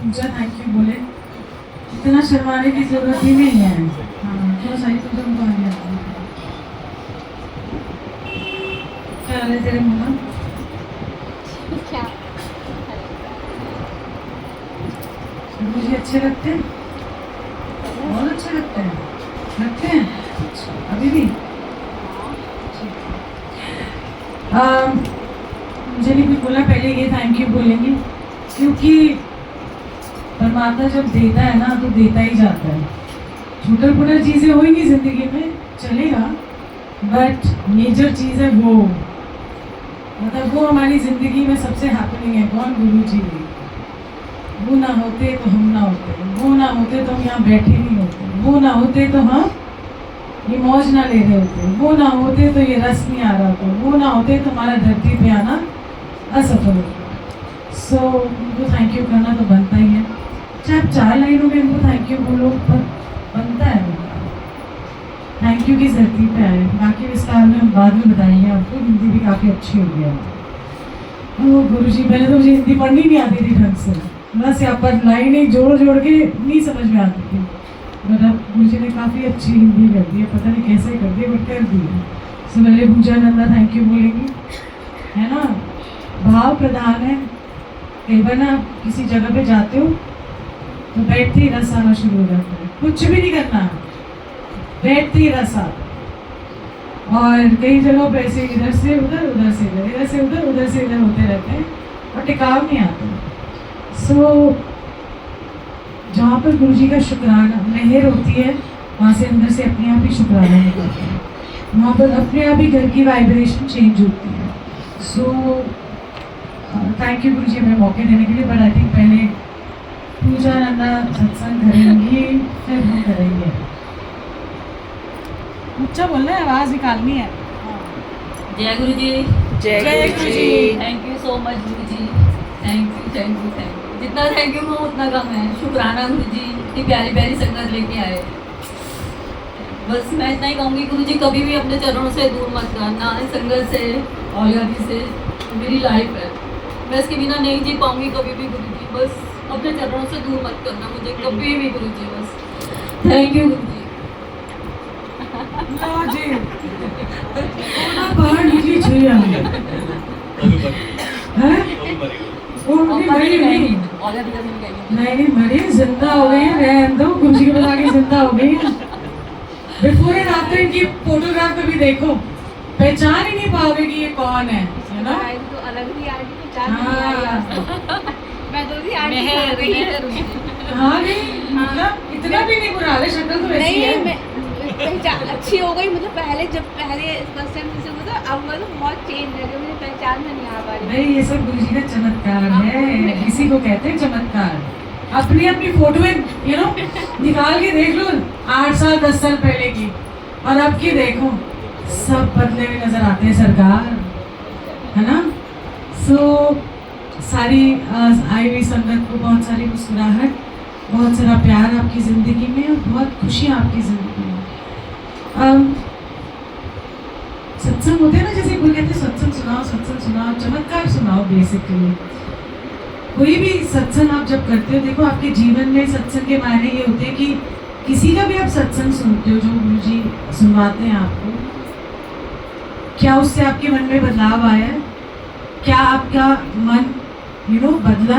Puja thank you बोले, इतना शर्माने की जरूरत ही नहीं है। हाँ तो सही तो तुमको आ गया। क्या हाल है तेरे मुन्ना? क्या मुझे अच्छे लगते हैं, बहुत अच्छे लगते हैं। लगते हैं अभी भी। मुझे नहीं कुछ बोला, पहले ये थैंक यू बोलेंगे क्योंकि परमात्मा जब देता है ना तो देता ही जाता है। छोटा छोटा चीज़ें होंगी ज़िंदगी में चलेगा, बट मेजर चीज़ है वो, मतलब वो हमारी ज़िंदगी में सबसे हैपनिंग है। कौन? गुरु जी। वो ना होते तो हम ना होते, वो ना होते तो हम यहाँ बैठे नहीं होते, वो ना होते तो हम ये मौज ना ले रहे होते, वो ना होते तो ये रस नहीं आ रहा होता, वो ना होते तो हमारा धरती पे आना असफल होता। सो उनको थैंक यू करना तो बनता ही है, चाहे आप 4 लाइनों में उनको थैंक यू बोलो पर बनता है। थैंक यू की धरती पे आए, बाकी विस्तार में हम बाद में बताएंगे आपको। हिंदी भी काफ़ी अच्छी हो गई है। ओ गुरु जी, पहले तो मुझे हिंदी पढ़नी नहीं आती थी ढंग से, बस यहाँ पर लाइनें जोड़ जोड़ के नहीं समझ में आती थी, बट अब गुरु जी ने काफ़ी अच्छी हिंदी कर दी है, पता नहीं कैसे कर दी बट कर दी है। सो पहले पूजा नंदा थैंक यू बोलेंगी, है ना? भाव प्रधान है। कई बार ना आप किसी जगह पे जाते हो तो बैठते ही रस आना शुरू हो जाता है, कुछ भी नहीं करना, बैठते ही रस आता। और कई जगहों पे ऐसे इधर से उधर, उधर से इधर, इधर से उधर, उधर से इधर होते रहते हैं और टिकाव नहीं आता। सो जहाँ पर गुरु जी का शुक्राना मेहर होती है, वहाँ से अंदर से अपने आप ही शुक्राना निकलता है, वहाँ पर अपने आप ही घर की वाइब्रेशन चेंज होती है। सो थैंक यू गुरु जी हमें मौके देने के लिए, बट आई थिंक पहले पूजा नंदा सत्संग करेंगे फिर हम करेंगे। ऊंचा बोलना है, आवाज़ निकालनी है। जय गुरु जी। जय guru ji. Thank you so much guru ji. Thank you thank you thank you. जितना थैंक यू हो उतना कम है। शुक्राना गुरु जी, इतनी प्यारी प्यारी संगत लेके आए। बस मैं इतना ही कहूँगी गुरु जी, कभी भी अपने चरणों से दूर मत करना, संगत से और अभी से मेरी लाइफ है, मैं इसके बिना नहीं जी पाऊँगी कभी भी गुरु जी। बस अपने चरणों से दूर मत करना मुझे कभी भी गुरु जी, बस थैंक यू गुरु जी। लो जी, बाहर निकली छुई हमें हैं? वो उनकी मरी नहीं, नहीं मरी, जिंदा हो गई है। रहने दो, गुरु जी को बता के जिंदा हो गई है। बिफोर एंड आफ्टर इनकी फोटोग्राफ कभी देखो, पहचान ही नहीं पाओगे कि ये कौन है ना? तो अलग ही आ रही, पहचान नहीं आई आज तक। मैं तो भी आंटी आ गई है। हाँ नहीं, मतलब इतना भी नहीं बुरा हाल है, शक्ल तो वैसी नहीं है। मैं पहचान अच्छी हो गई, मतलब पहले जब पहले फर्स्ट टाइम मुझे मतलब अब मतलब बहुत चेंज है, जो मुझे पहचान में नहीं आ पा रही। नहीं ये सब गुरु जी का चमत्कार है, इसी को कहते हैं चमत्कार। अपनी अपनी फोटो यू नो निकाल के देख लो 8 साल 10 साल पहले की, और अब की देखो, सब बदले हुए नजर आते हैं सरकार, है ना? सो सारी आई हुई संगत को बहुत सारी मुस्कुराहट, बहुत सारा प्यार आपकी ज़िंदगी में और बहुत खुशियाँ आपकी ज़िंदगी में। सत्संग होते हैं ना, जैसे कोई कहते हैं सत्संग सुनाओ, चमत्कार सुनाओ। बेसिकली कोई भी सत्संग आप जब करते हो, देखो आपके जीवन में सत्संग के मायने ये होते हैं कि किसी का भी आप सत्संग सुनते हो जो गुरु जी सुनवाते हैं आपको, क्या उससे आपके मन में बदलाव आया है? क्या आपका मन बदला,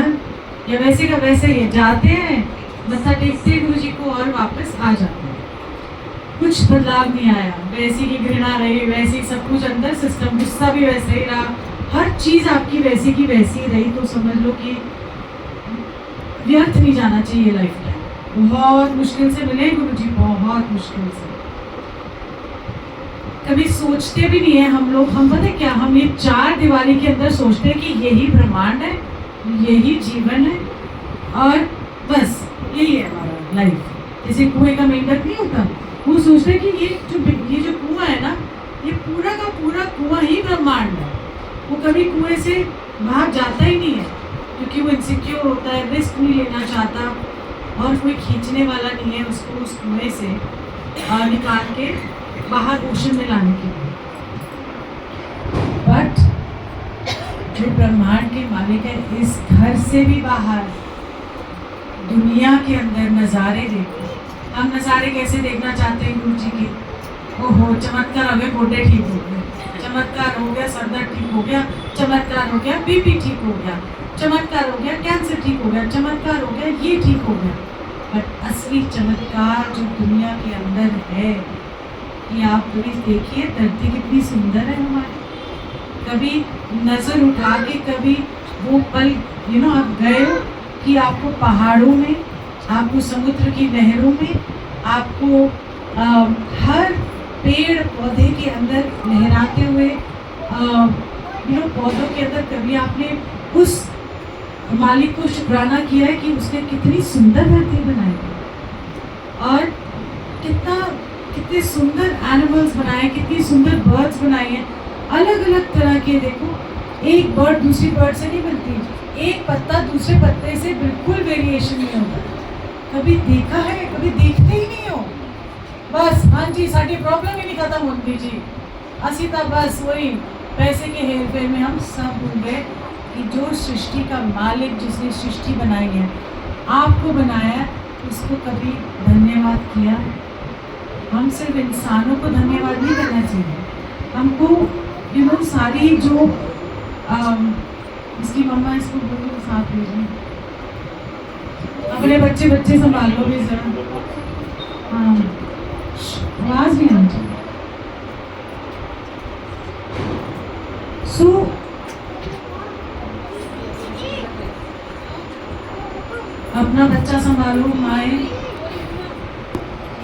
या वैसे का वैसे ही जाते हैं मत्था टेकते गुरु जी को और वापस आ जाते हैं, कुछ बदलाव नहीं आया, वैसी की घृणा रही, वैसी सब कुछ अंदर सिस्टम, गुस्सा भी वैसे ही रहा, हर चीज़ आपकी वैसी की वैसी ही रही, तो समझ लो कि व्यर्थ नहीं जाना चाहिए लाइफ टाइम। बहुत मुश्किल से मिले गुरु जी, बहुत मुश्किल से। कभी सोचते भी नहीं है हम लोग, हम पता है क्या, हम ये 4 दीवारी के अंदर सोचते हैं कि यही ब्रह्मांड है, यही जीवन है और बस यही है हमारा लाइफ। जैसे कुएं का मेंढक नहीं होता, वो सोचते हैं कि ये जो कुआं है ना, ये पूरा का पूरा कुआं ही ब्रह्मांड है। वो कभी कुएं से बाहर जाता ही नहीं है, क्योंकि वो इनसिक्योर होता है, रिस्क नहीं लेना चाहता, और कोई खींचने वाला नहीं है उसको उस कुएं से निकाल के बाहर ओशन में लाने के लिए। बट जो ब्रह्मांड के मालिक है, इस घर से भी बाहर दुनिया के अंदर नज़ारे देखो। हम नज़ारे कैसे देखना चाहते हैं गुरु जी के? ओहो, चमत्कार हो गया, गोडे ठीक हो गए, चमत्कार हो गया, सर दर्द ठीक हो गया, चमत्कार हो गया, बीपी ठीक हो गया, चमत्कार हो गया, कैंसर ठीक हो गया, चमत्कार हो गया, ये ठीक हो गया। बट असली चमत्कार जो दुनिया के अंदर है, कि आप कभी देखिए धरती कितनी सुंदर है हमारी। कभी नज़र उठा के कभी वो पल आप गए हो कि आपको पहाड़ों में, आपको समुद्र की लहरों में, आपको हर पेड़ पौधे के अंदर लहराते हुए पौधों के अंदर कभी आपने उस मालिक को शुक्राना किया है कि उसने कितनी सुंदर धरती बनाई है और कितने सुंदर एनिमल्स बनाए, कितनी सुंदर बर्ड्स बनाई हैं, अलग अलग तरह के। देखो, एक बर्ड दूसरी बर्ड से नहीं बनती, एक पत्ता दूसरे पत्ते से बिल्कुल वेरिएशन नहीं होता। कभी देखा है? कभी देखते ही नहीं हो। बस हाँ जी, साड़ी प्रॉब्लम ही नहीं खत्म होती जी, असी तो बस वही पैसे के हेर फेर में हम सब भूल गए कि जो सृष्टि का मालिक, जिसने सृष्टि बनाई है, आपको बनाया, उसको कभी धन्यवाद किया? हम सिर्फ इंसानों को धन्यवाद नहीं करना चाहिए, हमको सारी जो इसकी मम्मा इसको बोलो साथ भेजें, अपने बच्चे संभाल लो भी जरा। हाँ, आवाज नहीं आनी चाहिए। सो अपना बच्चा संभालो, माए,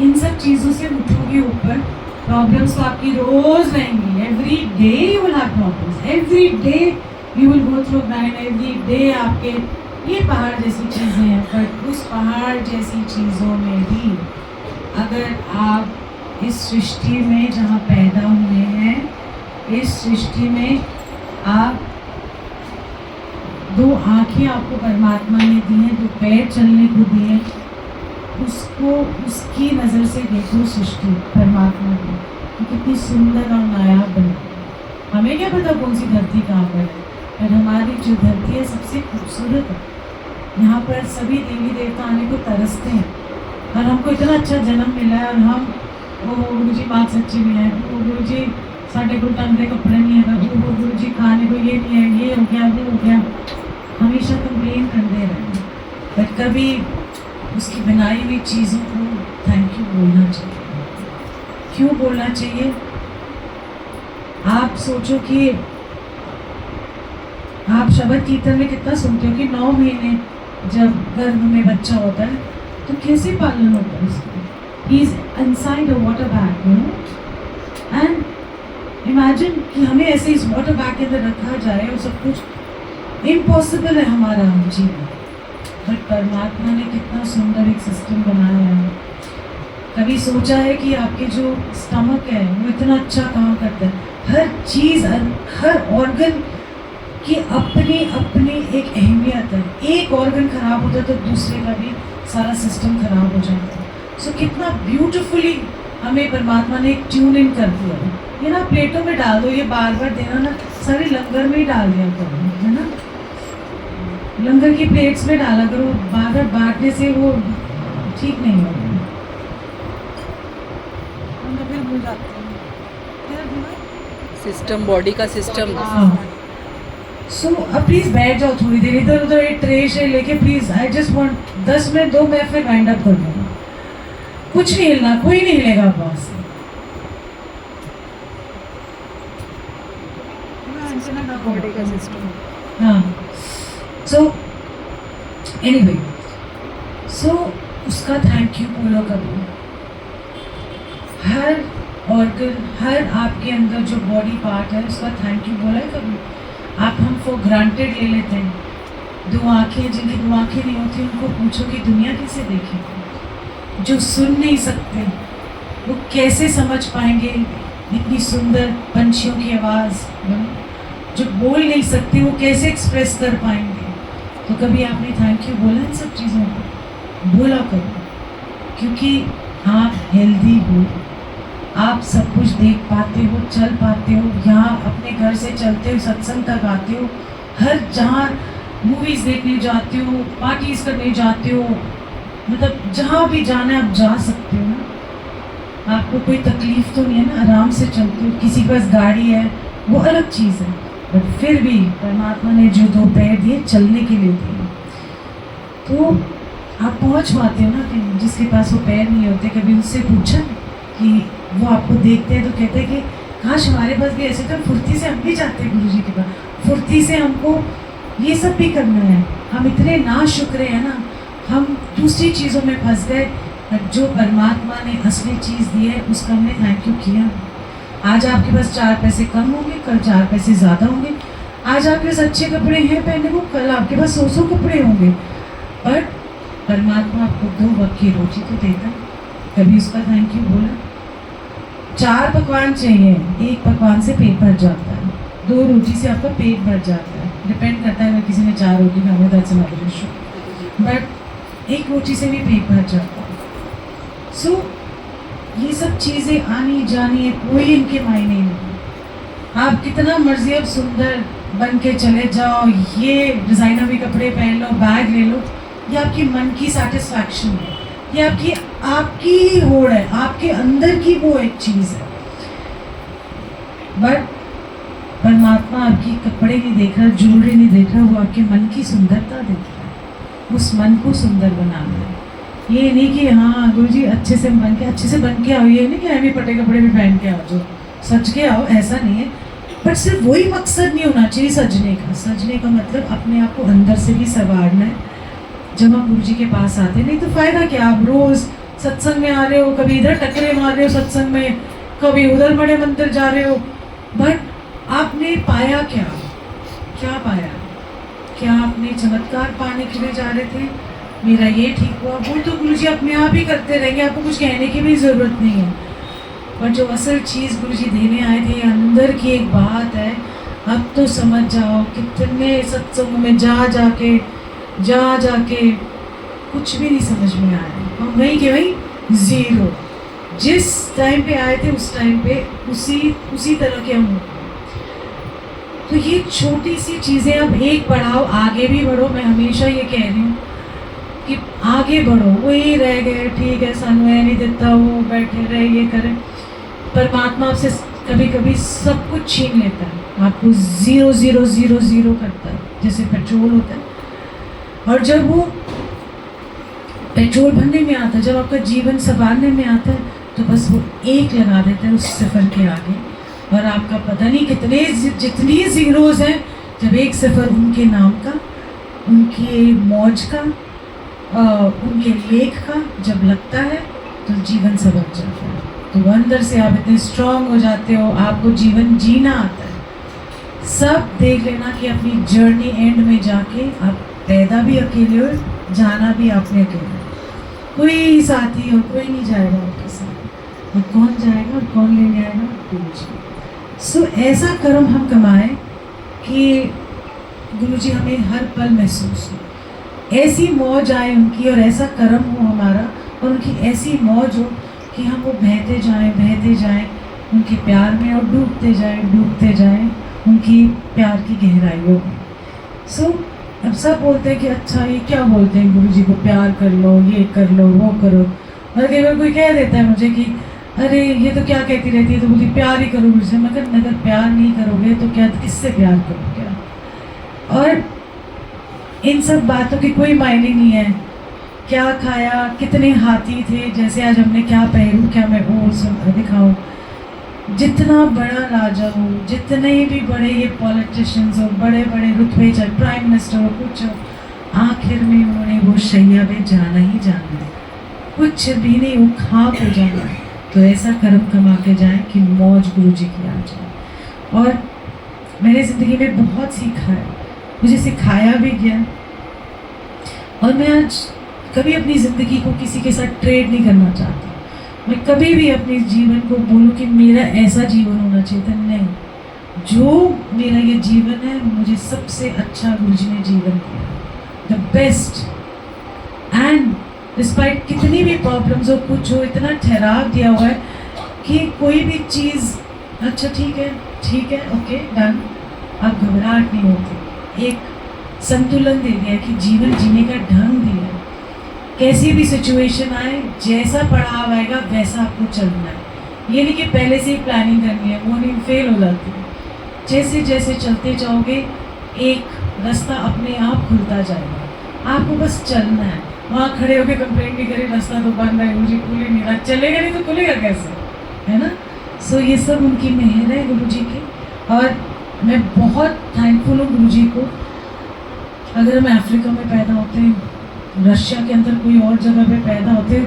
इन सब चीज़ों से उठोगे ऊपर। प्रॉब्लम्स तो आपकी रोज रहेंगी, every day you will have problems, every day you will go through grind, every day आपके ये पहाड़ जैसी चीज़ें हैं। बट उस पहाड़ जैसी चीज़ों में भी अगर आप इस सृष्टि में जहाँ पैदा हुए हैं, इस सृष्टि में आप दो आँखें आपको परमात्मा ने दी हैं, दो पैर चलने को दिए, उसको उसकी नज़र से देखो सृष्टि परमात्मा की, तो कितनी सुंदर और नायाब बनी। हमें क्या पता कौन सी धरती कहाँ पर है, पर हमारी जो धरती है सबसे खूबसूरत है। यहाँ पर सभी देवी देवता आने को तरसते हैं और हमको इतना अच्छा जन्म मिला है, और हम वो गुरु जी बात सच्ची भी है, वो गुरु जी साढ़े को ढंग के कपड़े नहीं है, वो गुरु जी खाने को ये नहीं है, ये हो गया, वो हो गया, हमेशा कंप्लेन करते रहे। बट कभी उसकी बनाई हुई चीज़ों को थैंक यू बोलना चाहिए। क्यों बोलना चाहिए? आप सोचो कि आप शब्द कीर्तन में कितना सुनते हो कि 9 महीने जब गर्भ में बच्चा होता है तो कैसे पालन होता है उसका? He is inside a water bag, you know, and imagine कि हमें ऐसे इस वाटर बैग के अंदर रखा जाए और सब कुछ इम्पॉसिबल है हमारा जीवन। बट परमात्मा ने कितना सुंदर एक सिस्टम बनाया है। कभी सोचा है कि आपके जो स्टमक है वो इतना अच्छा काम करता है, हर चीज़, हर ऑर्गन की अपनी अपनी एक अहमियत है। एक ऑर्गन खराब होता है तो दूसरे का भी सारा सिस्टम खराब हो जाता है। सो कितना ब्यूटिफुली हमें परमात्मा ने एक ट्यून इन कर दिया है। ये ना प्लेटों में डाल दो, ये बार बार देना ना, सारे लंगर में ही डाल दिया करो, है ना, लंगर की प्लेट्स में डाला करो, बार बार बांटने से वो ठीक नहीं होगा। हम तो फिर भूल जाते हैं सिस्टम, बॉडी का सिस्टम। सो अब प्लीज बैठ जाओ थोड़ी देर, इधर उधर एक ट्रे से लेके please, I just want 10 minute दो, मैं फिर वाइंड अप कर दूँगा। कुछ नहीं हिलना, कोई नहीं हिलेगा वहाँ से। बॉडी का सिस्टम। हाँ, सो एनीवे, सो उसका थैंक यू बोलो कभी। हर ऑर्गन, हर आपके अंदर जो बॉडी पार्ट है उसका थैंक यू बोला है कभी? आप हम फॉर ग्रांटेड ले लेते हैं। 2 आँखें, जिनकी 2 आँखें नहीं होती उनको पूछो कि दुनिया कैसे देखेंगे? जो सुन नहीं सकते वो कैसे समझ पाएंगे इतनी सुंदर पंछियों की आवाज़? जो बोल नहीं सकते वो कैसे एक्सप्रेस कर पाएंगे? तो कभी आपने थैंक यू बोला इन सब चीज़ों को? बोला करो, क्योंकि आप हेल्दी हो, आप सब कुछ देख पाते हो, चल पाते हो, यहाँ अपने घर से चलते हो, सत्संग तक आते हो, हर जहाँ मूवीज़ देखने जाते हो, पार्टीज़ करने जाते हो, मतलब जहाँ भी जाना है आप जा सकते हो ना, आपको कोई तकलीफ तो नहीं है ना, आराम से चलते हो। किसी के पास गाड़ी है वो अलग चीज़ है, बट फिर भी परमात्मा ने जो दो पैर दिए चलने के लिए दिए, तो आप पहुंच पाते हो ना कहीं। जिसके पास वो पैर नहीं होते, कभी उससे पूछा कि वो आपको देखते हैं तो कहते हैं कि काश हमारे पास भी ऐसे, तो फुर्ती से हम भी जाते हैं गुरु जी के पास, फुर्ती से हमको ये सब भी करना है। हम इतने ना शुक्र हैं ना, हम दूसरी चीज़ों में फंस गए, जो परमात्मा ने असली चीज़ दी है उसका हमने थैंक यू किया। आज आपके पास 4 पैसे कम होंगे, कल 4 पैसे ज़्यादा होंगे। आज आपके पास अच्छे कपड़े हैं पहनने को, कल आपके पास 100 कपड़े होंगे, बट परमात्मा आपको 2 वक्त की रोटी तो देता है। कभी उसका थैंक यू बोला? 4 पकवान चाहिए, 1 पकवान से पेट भर जाता है, 2 रोटी से आपका पेट भर जाता है। डिपेंड करता है अगर किसी ने 4 रोटी खाना दैट्स अनदर इशू, बट 1 रोटी से भी पेट भर जाता है। सो ये सब चीज़ें आनी जानी है, कोई इनके मायने नहीं। आप कितना मर्जी अब सुंदर बन के चले जाओ, ये डिज़ाइनर भी कपड़े पहन लो, बैग ले लो, ये आपकी मन की सेटिस्फैक्शन है, ये आपकी होड़ है, आपके अंदर की वो एक चीज़ है। बट परमात्मा आपकी कपड़े नहीं देख रहा, ज्वेलरी नहीं देख रहा, वो आपके मन की सुंदरता देख रहा है। उस मन को सुंदर बनाना है। ये नहीं कि हाँ गुरु जी अच्छे से बन के आओ, ये नहीं कि अभी पटे कपड़े भी पहन के आओ, जो सज के आओ, ऐसा नहीं है। बट सिर्फ वही मकसद नहीं होना चाहिए सजने का। सजने का मतलब अपने आप को अंदर से भी संवारना है। जब हम गुरु जी के पास आते हैं, नहीं तो फ़ायदा क्या, आप रोज़ सत्संग में आ रहे हो, कभी इधर टकरे मार रहे हो सत्संग में, कभी उधर बड़े मंदिर जा रहे हो, बट आपने पाया क्या? क्या पाया? क्या आपने चमत्कार पाने के लिए जा रहे थे, मेरा ये ठीक हुआ, वो तो गुरु जी अपने आप ही करते रहेंगे, आपको कुछ कहने की भी ज़रूरत नहीं है। पर जो असल चीज़ गुरु जी देने आए थे, अंदर की एक बात है, अब तो समझ जाओ। कितने सत्संग में जा जाके कुछ भी नहीं समझ में आया, हम वहीं के वहीं ज़ीरो। जिस टाइम पे आए थे उस टाइम पे उसी तरह के हम होते। तो ये छोटी सी चीज़ें, अब एक बढ़ाओ, आगे भी बढ़ो। मैं हमेशा ये कह रही हूँ कि आगे बढ़ो। वही रह गए, ठीक है समय नहीं देता, वो बैठे रहे, ये करें। परमात्मा आपसे कभी कभी सब कुछ छीन लेता है, आपको 0 0 0 0 करता है, जैसे पेट्रोल होता है। और जब वो पेट्रोल भरने में आता है, जब आपका जीवन संवारने में आता है, तो बस वो 1 लगा देता है उस सिफर के आगे, और आपका पता नहीं जितनी ज़ीरोज़ हैं, जब 1 सिफर उनके नाम का, उनकी मौज का, उनके लेख का जब लगता है, तो जीवन संवर जाता है। तो अंदर से आप इतने स्ट्रांग हो जाते हो, आपको जीवन जीना आता है। सब देख लेना कि अपनी जर्नी एंड में जाके आप पैदा भी अकेले हो, जाना भी आपने अकेले। कोई साथी हो, कोई नहीं जाएगा आपके साथ, और कौन जाएगा और कौन लेने आएगा, गुरु जी। सो ऐसा कर्म हम कमाएं कि गुरु जी हमें हर पल महसूस हो, ऐसी मौज आए उनकी, और ऐसा कर्म हो हमारा, और उनकी ऐसी मौज हो कि हम वो बहते जाएं उनके प्यार में, और डूबते जाएं उनकी प्यार की गहराइयों में। सो अब सब बोलते हैं कि अच्छा ये क्या बोलते हैं गुरु जी को, प्यार कर लो, ये कर लो, वो करो। और कई बार कोई कह देता है मुझे कि अरे ये तो क्या कहती रहती है, तो बोलती प्यार ही करो मुझसे। मगर अगर प्यार नहीं करोगे तो क्या, किससे प्यार करोगे? और इन सब बातों की कोई मायने नहीं है। क्या खाया, कितने हाथी थे, जैसे आज हमने क्या पहनूं, क्या मैं वो सब दिखाऊं। जितना बड़ा राजा हो, जितने भी बड़े ये पॉलिटिशियंस हो, बड़े बड़े रुतबे, चाहे प्राइम मिनिस्टर हो, कुछ हो, आखिर में उन्होंने वो शैया पे जाना ही जाना है, कुछ भी नहीं, वो खाक हो जाना है। तो ऐसा कर्म कमा के जाए कि मौज गुरु जी की आ जाए। और मैंने ज़िंदगी में बहुत सीखा है, मुझे सिखाया भी गया, और मैं आज कभी अपनी ज़िंदगी को किसी के साथ ट्रेड नहीं करना चाहती। मैं कभी भी अपने जीवन को बोलूँ कि मेरा ऐसा जीवन होना चाहिए था, नहीं। जो मेरा ये जीवन है, मुझे सबसे अच्छा गुरु जी ने जीवन दिया, द बेस्ट। एंड डिस्पाइट कितनी भी प्रॉब्लम्स हो, कुछ हो, इतना ठहराव दिया हुआ है कि कोई भी चीज़ अच्छा ठीक है, ओके डन, अब घबराहट नहीं होती। एक संतुलन दे दिया है, कि जीवन जीने का ढंग दिया है। कैसी भी सिचुएशन आए, जैसा पड़ाव आएगा वैसा आपको चलना है। ये नहीं कि पहले से ही प्लानिंग करनी है, वो नहीं, फेल हो जाती है। जैसे जैसे चलते जाओगे एक रास्ता अपने आप खुलता जाएगा, आपको बस चलना है। वहाँ खड़े होकर कंप्लेंट नहीं करें रास्ता तो बंद है, मुझे खुल ही नहीं रहा, चलेगा नहीं तो खुलेगा कैसे, है ना। सो ये सब उनकी मेहर है गुरु जी की, और मैं बहुत थैंकफुल हूँ गुरु जी को। अगर हम अफ्रीका में पैदा होते, रशिया के अंदर कोई और जगह पे पैदा होते,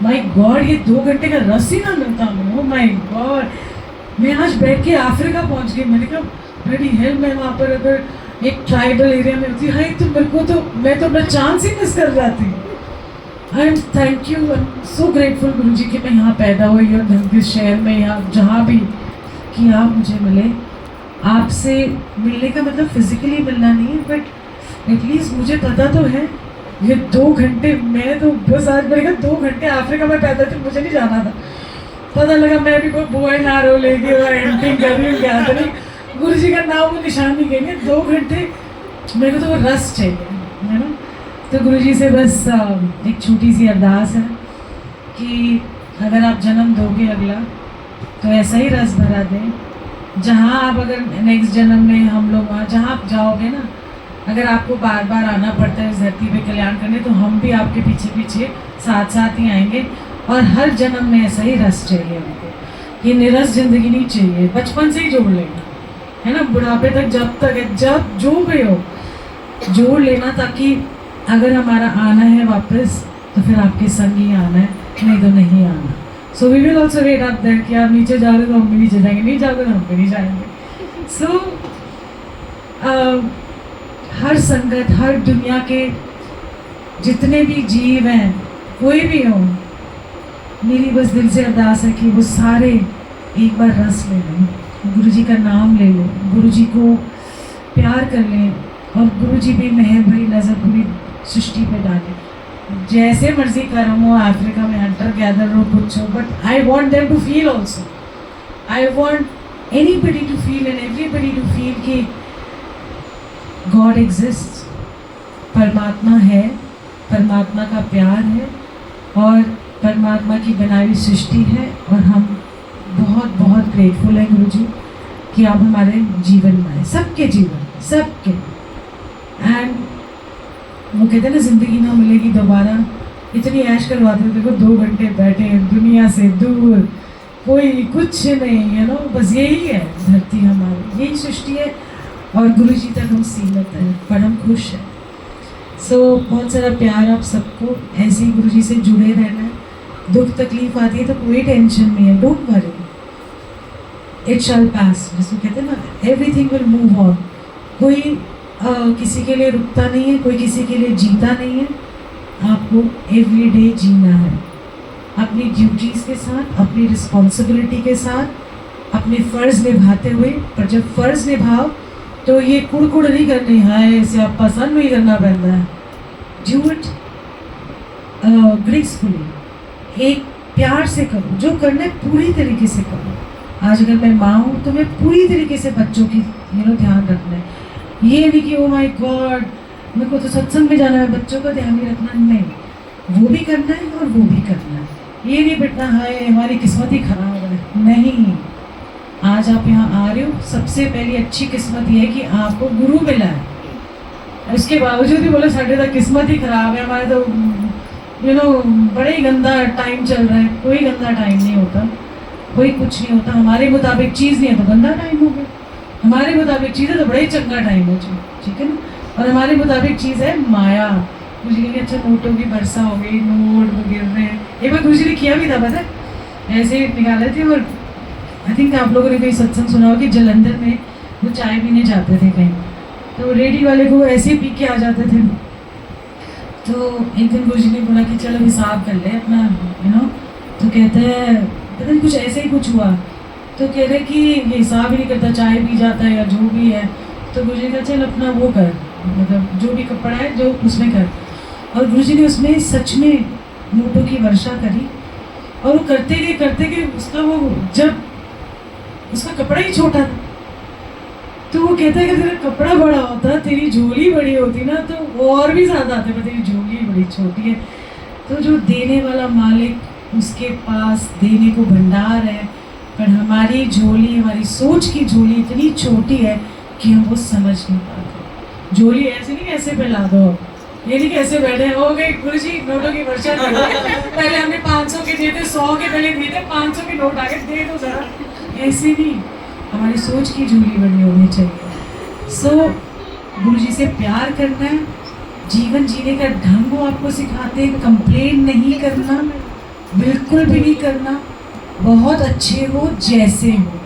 माय गॉड ये 2 घंटे का रस ही ना मिलता हमें। ओ माय गॉड, मैं आज बैठ के अफ्रीका पहुंच गई। मैंने कहा बड़ी हेल्प, मैं वहाँ पर अगर एक ट्राइबल एरिया में होती, हाई तो मेरे को तो, मैं तो अपना चांस ही मिस कर जाती। I am thank you, I am so grateful गुरु जी कि मैं यहाँ पैदा हुई और इस शहर में, यहाँ जहाँ भी, कि आप मुझे मिले। आपसे मिलने का मतलब फिजिकली मिलना नहीं है, बट एटलीस्ट मुझे पता तो है ये 2 घंटे, मैं तो बस आज मैंने कहा 2 घंटे अफ्रीका में पैदा थी, मुझे नहीं जाना था। पता लगा मैं भी कोई बो एंड आरो लेके एंटिंग कर रही हूँ, क्या कर रही, गुरु जी का नाम वो निशान नहीं कहेंगे। 2 घंटे मेरे को तो वो रस चाहिए, है ना। तो गुरु जी से बस एक छोटी सी अरदास है कि अगर आप जन्म दोगे अगला, तो ऐसा ही रस भरा दें। जहाँ आप अगर नेक्स्ट जन्म में हम लोग वहाँ जहाँ आप जाओगे ना, अगर आपको बार बार आना पड़ता है इस धरती पे कल्याण करने, तो हम भी आपके पीछे पीछे साथ साथ ही आएंगे। और हर जन्म में ऐसा ही रस चाहिए हमको, ये निरस जिंदगी नहीं चाहिए, बचपन से ही जोड़ लेना, है ना, बुढ़ापे तक जब तक है, जब जो भी हो जोड़ लेना, ताकि अगर हमारा आना है वापस तो फिर आपके संग ही आना है, नहीं तो नहीं आना। So we will also wait up there कि आप नीचे जाओगे तो हम भी नीचे जाएंगे, नहीं जाओगे तो हम भी नहीं जाएंगे। सो हर संगत, हर दुनिया के जितने भी जीव हैं, कोई भी हो, मेरी बस दिल से अरदास है कि वो सारे एक बार रस ले लें, गुरु जी का नाम ले लें, गुरु जी को प्यार कर लें, और गुरु जी भी मेहर भरी नज़र पूरी सृष्टि पे डालें। जैसे मर्जी कर्म हो, अफ्रीका में हंटर गैदर हो, कुछ हो, but I want them to feel also, I want anybody to feel and everybody to feel कि गॉड एग्जिस्ट, परमात्मा है, परमात्मा का प्यार है, और परमात्मा की बनाई हुई सृष्टि है। और हम बहुत बहुत ग्रेटफुल हैं गुरु जी कि आप हमारे जीवन में आए, सबके जीवन, सबके। एंड वो कहते हैं ना, ज़िंदगी ना मिलेगी दोबारा, इतनी ऐश करवाते हैं। देखो 2 घंटे बैठे हैं दुनिया से दूर, कोई कुछ नहीं, है ना, बस यही है धरती हमारी, यही सृष्टि है, और गुरु जी तक हम सीमित हैं, पर हम खुश हैं। सो बहुत सारा प्यार आप सबको, ऐसे ही गुरु जी से जुड़े रहना है। दुख तकलीफ आती है तो कोई टेंशन नहीं है, डोंट वरी, इट शैल पास, जिसको कहते हैं ना, एवरीथिंग विल मूव ऑन। कोई किसी के लिए रुकता नहीं है, कोई किसी के लिए जीता नहीं है। आपको एवरी डे जीना है अपनी ड्यूटीज़ के साथ, अपनी रिस्पॉन्सिबिलिटी के साथ, अपने फ़र्ज़ निभाते हुए। पर जब फ़र्ज़ निभाओ तो ये कुड़ नहीं करनी, हाय इसे आप पसंद नहीं करना पड़ता है। डू इट ग्रेसफुली, एक प्यार से करो, जो करना है पूरी तरीके से करो। आज अगर मैं माँ हूँ तो मैं पूरी तरीके से बच्चों की ध्यान रखना है। ये नहीं कि ओ माय गॉड मेरे को तो सत्संग में जाना है, बच्चों का ध्यान नहीं रखना, नहीं, वो भी करना है और वो भी करना है। ये नहीं बैठना हाय हमारी किस्मत ही खराब है, नहीं। आज आप यहाँ आ रहे हो, सबसे पहली अच्छी किस्मत ये है कि आपको गुरु मिला है। इसके बावजूद भी बोले साढ़े तक किस्मत ही खराब है, हमारे तो बड़े ही गंदा टाइम चल रहा है। कोई गंदा टाइम नहीं होता, कोई कुछ नहीं होता। हमारे मुताबिक चीज़ नहीं है तो गंदा टाइम हो गया, हमारे मुताबिक चीज़ है तो बड़ा ही चंगा टाइम है जी, ठीक है ना। और हमारे मुताबिक चीज़ है माया। मुझे कहेंगे अच्छा नोटों की वर्षा हो गई, नोट गिर रहे हैं। एक बार गुरु जी ने किया भी था, पता है, ऐसे निकाले थे। और आई थिंक आप लोगों ने कोई सत्संग सुना हो कि जलंधर में वो चाय पीने जाते थे कहीं, तो रेडी वाले को ऐसे ही पी के आ जाते थे। तो एक दिन गुरु जी ने बोला कि चलो हिसाब कर ले अपना, तो कहते हैं पता नहीं कुछ ऐसे ही कुछ हुआ। तो कह रहे कि ये हिसाब ही नहीं करता, चाय पी जाता है या जो भी है। तो गुरु जी ने कहा चल अपना वो कर, मतलब जो भी कपड़ा है जो उसमें कर। और गुरु जी ने उसमें सच में नोटों की वर्षा करी, और वो करते गए उसका वो, जब उसका कपड़ा ही छोटा था तो वो कहता है कि तेरा कपड़ा बड़ा होता, तेरी झोली बड़ी होती ना तो और भी ज़्यादा आते, पर तेरी झोली बड़ी छोटी है। तो जो देने वाला मालिक, उसके पास देने को भंडार है, पर हमारी झोली, हमारी सोच की झोली इतनी छोटी है कि हम वो समझ नहीं पाते। झोली ऐसे नहीं ऐसे फैला दो, ये नहीं कैसे बैठे हो गए गुरु जी नोटों की वर्षा कर दो। पहले हमने 500 के दिए थे, 100 के पहले दिए थे, 500 के नोट आगे दे दो जरा, ऐसे नहीं। हमारी सोच की झोली बड़ी होनी चाहिए। सो गुरु जी से प्यार करना है, जीवन जीने का ढंग वो आपको सिखाते हैं। कंप्लेन नहीं करना, बिल्कुल भी नहीं करना। बहुत अच्छे हो जैसे हो,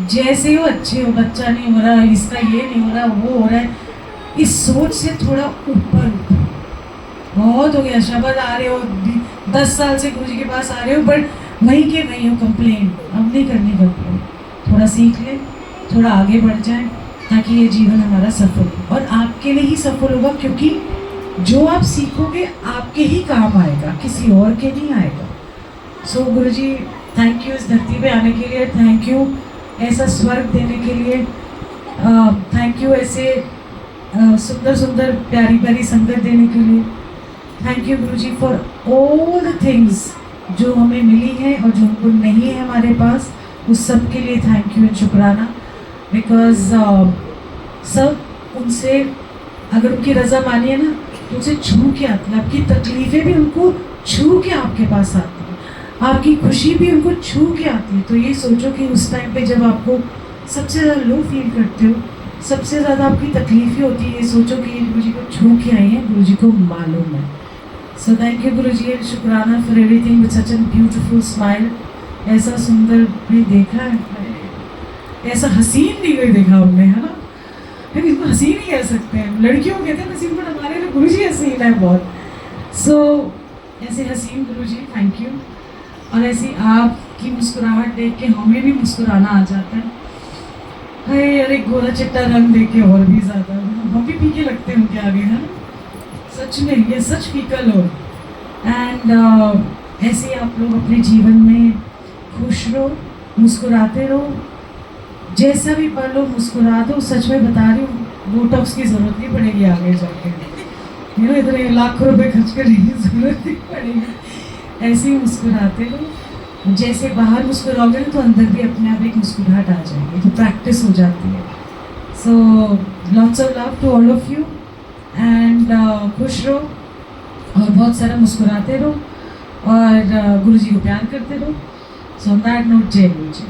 जैसे हो अच्छे हो। बच्चा नहीं हो रहा, इसका ये नहीं हो रहा, वो हो रहा है, इस सोच से थोड़ा ऊपर ऊपर। बहुत हो गया, शब्द आ रहे हो, 10 साल से गुरु जी के पास आ रहे हो, बट वहीं के वहीं हो। कंप्लेन अब नहीं करनी, कंप्लेन थोड़ा सीख ले, थोड़ा आगे बढ़ जाए, ताकि ये जीवन हमारा सफल हो। और आपके लिए ही सफल होगा, क्योंकि जो आप सीखोगे आपके ही काम आएगा, किसी और के नहीं आएगा। सो गुरु जी थैंक यू इस धरती पे आने के लिए, थैंक यू ऐसा स्वर्ग देने के लिए, थैंक यू ऐसे सुंदर सुंदर प्यारी प्यारी संगत देने के लिए। Thank you Guru ji for all the things जो हमें मिली है और जो हमको नहीं है हमारे पास, उस सब के लिए थैंक यू एंड शुक्राना। बिकॉज सब उनसे, अगर उनकी रजा मानिए ना, तो उनसे छू के आती है। आपकी तकलीफ़ें भी उनको छू के आपके पास आती है, आपकी खुशी भी उनको छू के आती है। तो ये सोचो कि उस टाइम पे जब आपको सबसे ज़्यादा लो फील करते हो, सबसे ज़्यादा आपकी तकलीफ़ें होती है, ये सोचो कि गुरु जी को छू के आई हैं, गुरु जी को मालूम है। So thank you Guru ji and शुक्राना for everything with such an beautiful smile. ऐसा सुंदर भी देखा है, ऐसा हसीन नहीं कोई देखा हमने, है ना। लेकिन इसको हसीन ही कह सकते हैं, लड़कियों कहते हैं हसीन, पर हमारे लिए गुरु जी हसीन है बहुत। सो ऐसे हसीन गुरु जी थैंक यू। और ऐसी आपकी मुस्कुराहट देख के हमें भी मुस्कुराना आ जाता है। हाय, अरे गोरा चिट्टा रंग देख के और भी ज़्यादा हम भी फीके लगते हैं उनके आगे, है ना। सच में ये सच फीका लोग। एंड ऐसे आप लोग अपने जीवन में खुश रहो, मुस्कुराते रहो, जैसा भी पढ़ लो मुस्कुरा दो। सच में बता रही हूँ, बोटॉक्स की ज़रूरत नहीं पड़ेगी आगे जाके, यू नो, इतने लाखों रुपए खर्च करने की ज़रूरत नहीं पड़ेगी। ऐसे ही मुस्कुराते रहो, जैसे बाहर मुस्कुराओगे ना तो अंदर भी अपने आप एक मुस्कुराहट आ जाएगी, तो प्रैक्टिस हो जाती है। So lots of love to all of you and खुश रहो और बहुत सारा मुस्कुराते रहो और गुरु जी को प्यार करते रहो। सो ऑन दैट नोट, जय गुरु जी।